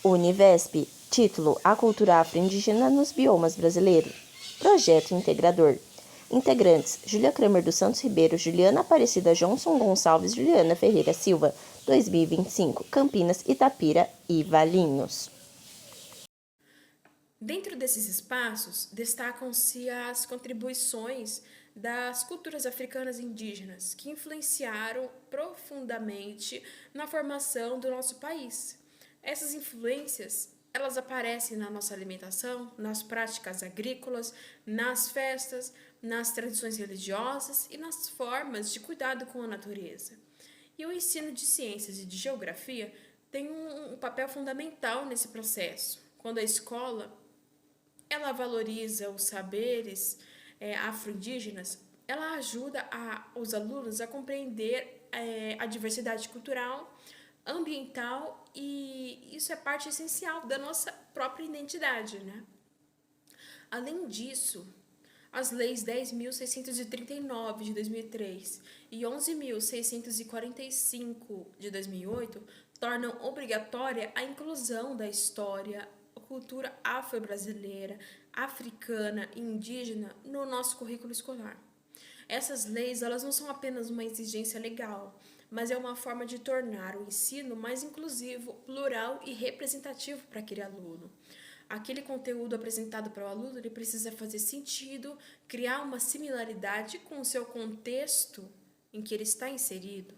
Univesp, título A Cultura Afro-Indígena nos Biomas Brasileiros. Projeto Integrador. Integrantes: Júlia Kramer dos Santos Ribeiro, Juliana Aparecida Johnson Gonçalves, Juliana Ferreira Silva, 2025, Campinas, Itapira e Valinhos. Dentro desses espaços, destacam-se as contribuições das culturas africanas e indígenas, que influenciaram profundamente na formação do nosso país. Essas influências, elas aparecem na nossa alimentação, nas práticas agrícolas, nas festas, nas tradições religiosas e nas formas de cuidado com a natureza. E o ensino de ciências e de geografia tem um papel fundamental nesse processo, quando a escola ela valoriza os saberes afro-indígenas, ela ajuda os alunos a compreender a diversidade cultural, ambiental, e isso é parte essencial da nossa própria identidade, né? Além disso, as leis 10.639 de 2003 e 11.645 de 2008 tornam obrigatória a inclusão da história, cultura afro-brasileira, africana e indígena no nosso currículo escolar. Essas leis, elas não são apenas uma exigência legal, mas é uma forma de tornar o ensino mais inclusivo, plural e representativo para aquele aluno. Aquele conteúdo apresentado para o aluno, ele precisa fazer sentido, criar uma similaridade com o seu contexto em que ele está inserido.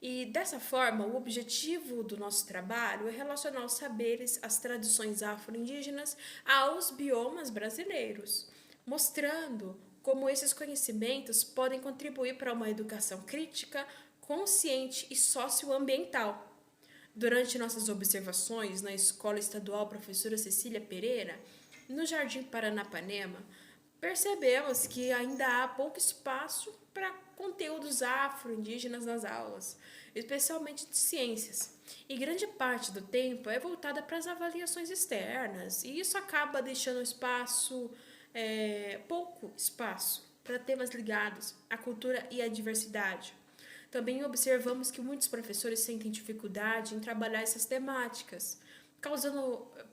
E dessa forma, o objetivo do nosso trabalho é relacionar os saberes, as tradições afro-indígenas aos biomas brasileiros, mostrando como esses conhecimentos podem contribuir para uma educação crítica, consciente e socioambiental. Durante nossas observações na Escola Estadual Professora Cecília Pereira, no Jardim Paranapanema, percebemos que ainda há pouco espaço para conteúdos afro-indígenas nas aulas, especialmente de ciências. E grande parte do tempo é voltada para as avaliações externas, e isso acaba deixando pouco espaço para temas ligados à cultura e à diversidade. Também observamos que muitos professores sentem dificuldade em trabalhar essas temáticas,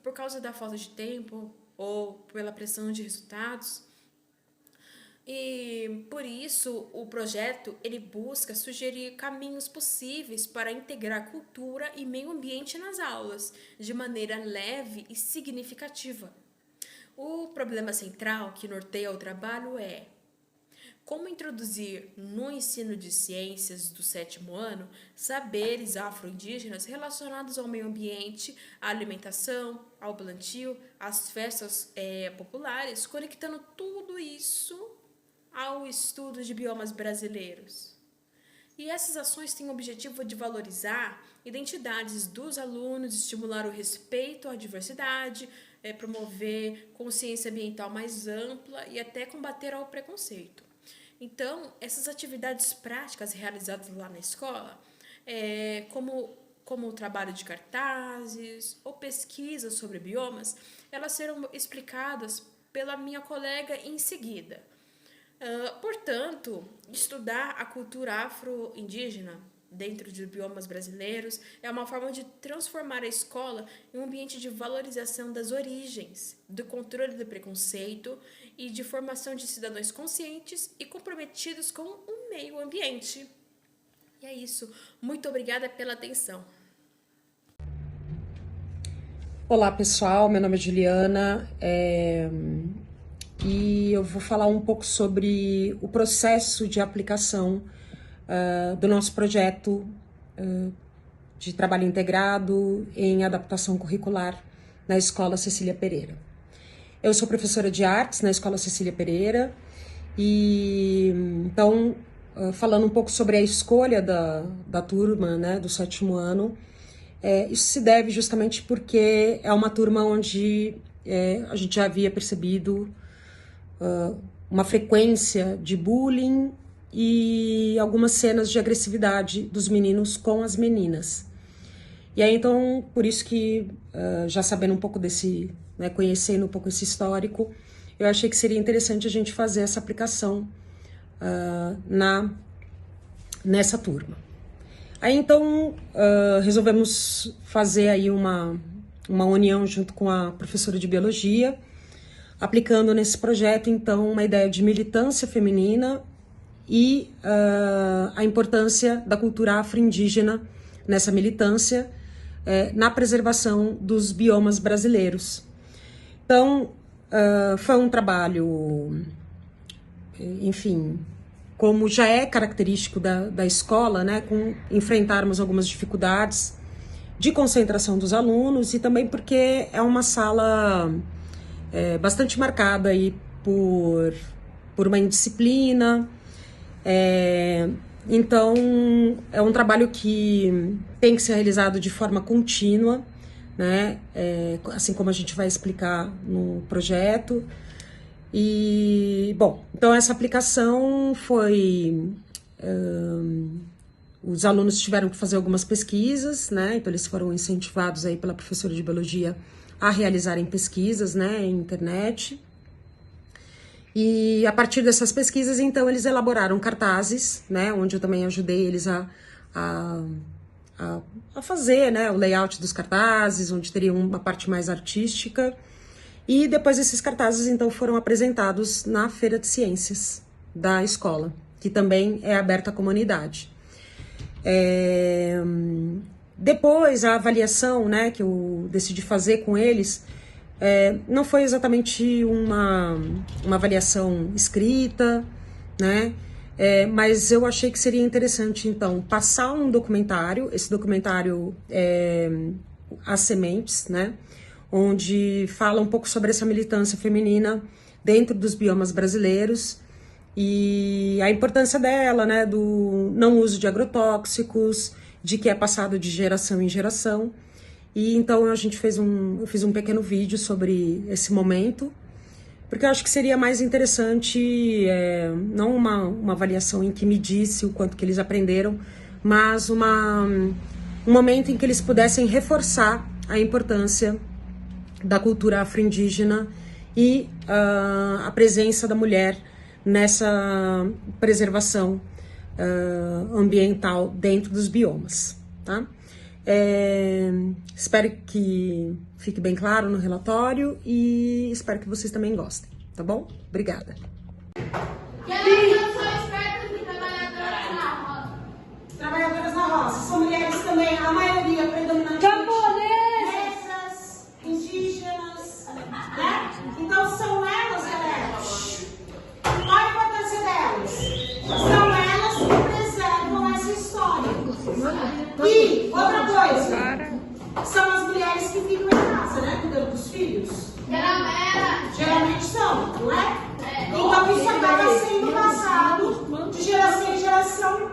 por causa da falta de tempo ou pela pressão de resultados. E por isso o projeto ele busca sugerir caminhos possíveis para integrar cultura e meio ambiente nas aulas, de maneira leve e significativa. O problema central que norteia o trabalho é como introduzir no ensino de ciências do 7º ano saberes afro-indígenas relacionados ao meio ambiente, à alimentação, ao plantio, às festas populares, conectando tudo isso ao estudo de biomas brasileiros. E essas ações têm o objetivo de valorizar identidades dos alunos, estimular o respeito à diversidade, promover consciência ambiental mais ampla e até combater o preconceito. Então, essas atividades práticas realizadas lá na escola, como o trabalho de cartazes ou pesquisas sobre biomas, elas serão explicadas pela minha colega em seguida. Portanto, estudar a cultura afro-indígena dentro de biomas brasileiros é uma forma de transformar a escola em um ambiente de valorização das origens, do controle do preconceito e de formação de cidadãos conscientes e comprometidos com o meio ambiente. E é isso. Muito obrigada pela atenção. Olá, pessoal. Meu nome é Juliana e eu vou falar um pouco sobre o processo de aplicação do nosso projeto de trabalho integrado em adaptação curricular na Escola Cecília Pereira. Eu sou professora de artes na Escola Cecília Pereira e, então, falando um pouco sobre a escolha da turma, né, do 7º ano, isso se deve justamente porque é uma turma onde a gente já havia percebido uma frequência de bullying e algumas cenas de agressividade dos meninos com as meninas. E aí, então, por isso que, já sabendo um pouco desse, né, conhecendo um pouco esse histórico, eu achei que seria interessante a gente fazer essa aplicação nessa turma. Aí, então, resolvemos fazer aí uma uma união junto com a professora de biologia, aplicando nesse projeto, então, uma ideia de militância feminina e a importância da cultura afro-indígena nessa militância, na preservação dos biomas brasileiros. Então, foi um trabalho, enfim, como já é característico da escola, né, com enfrentarmos algumas dificuldades de concentração dos alunos e também porque é uma sala bastante marcada aí por uma indisciplina. Então, é um trabalho que tem que ser realizado de forma contínua, né? Assim como a gente vai explicar no projeto. E, bom, então essa aplicação foi... os alunos tiveram que fazer algumas pesquisas, né? Então eles foram incentivados aí pela professora de biologia a realizarem pesquisas, né, em internet. E a partir dessas pesquisas, então, eles elaboraram cartazes, né, onde eu também ajudei eles a fazer, né, o layout dos cartazes, onde teria uma parte mais artística. E depois esses cartazes, então, foram apresentados na Feira de Ciências da escola, que também é aberta à comunidade. Depois, a avaliação, né, que eu decidi fazer com eles, não foi exatamente uma avaliação escrita, né, mas eu achei que seria interessante, então, passar um documentário, esse documentário As Sementes, né, onde fala um pouco sobre essa militância feminina dentro dos biomas brasileiros e a importância dela, né, do não uso de agrotóxicos, de que é passado de geração em geração. E então eu fiz um pequeno vídeo sobre esse momento, porque eu acho que seria mais interessante, não uma avaliação em que medisse o quanto que eles aprenderam, mas um momento em que eles pudessem reforçar a importância da cultura afro-indígena e a presença da mulher nessa preservação ambiental dentro dos biomas, tá? Espero que fique bem claro no relatório e espero que vocês também gostem, tá bom? Obrigada. Trabalhadoras na roça, são mulheres também, a maioria predominante. Japonesas, indígenas, né? Então são elas, galera. Qual a importância delas? São elas que preservam essa história. E outra coisa, são as mulheres que ficam em casa, né? Cuidando dos filhos. Geralmente são, não é? Então isso acaba sendo passado de geração em geração.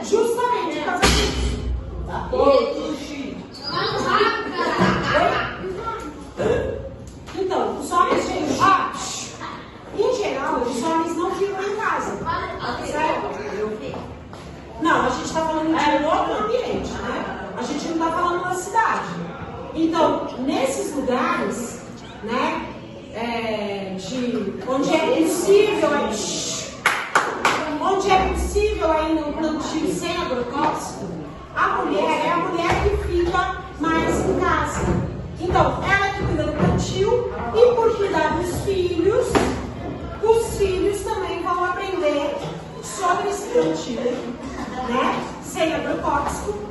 Justamente por causa disso. Então, os homens, gente, em geral, os homens não ficam em casa. Certo? Não, a gente está falando de outro ambiente, né? A gente não está falando da cidade. Então, nesses lugares, né, onde é possível ainda um plantio sem agrotóxico, a mulher é a mulher que fica mais em casa. Então, ela que cuida do plantio e por cuidar dos filhos, os filhos também vão aprender sobre esse plantio, né, sem agrotóxico,